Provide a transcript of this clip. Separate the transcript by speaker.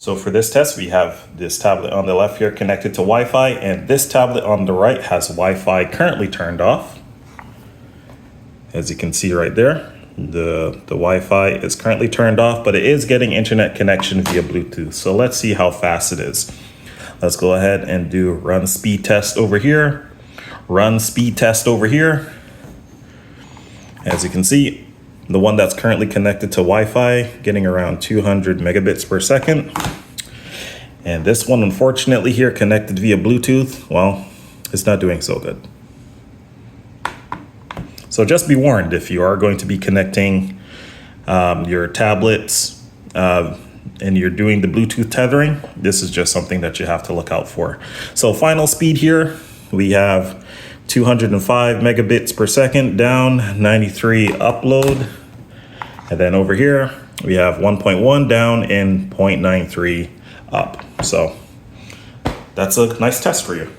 Speaker 1: So for this test, we have this tablet on the left here connected to Wi-Fi, and this tablet on the right has Wi-Fi currently turned off. As you can see right there, the Wi-Fi is currently turned off, but it is getting internet connection via Bluetooth. So let's see how fast it is. Let's go ahead and do run speed test over here, run speed test over here. As you can see, the one that's currently connected to Wi-Fi getting around 200 megabits per second. And this one, unfortunately here connected via Bluetooth, well, it's not doing so good. So just be warned, if you are going to be connecting your tablets and you're doing the Bluetooth tethering, this is just something that you have to look out for. So final speed here, we have 205 megabits per second down, 93 upload. And then over here, we have 1.1 down and 0.93 up. So that's a nice test for you.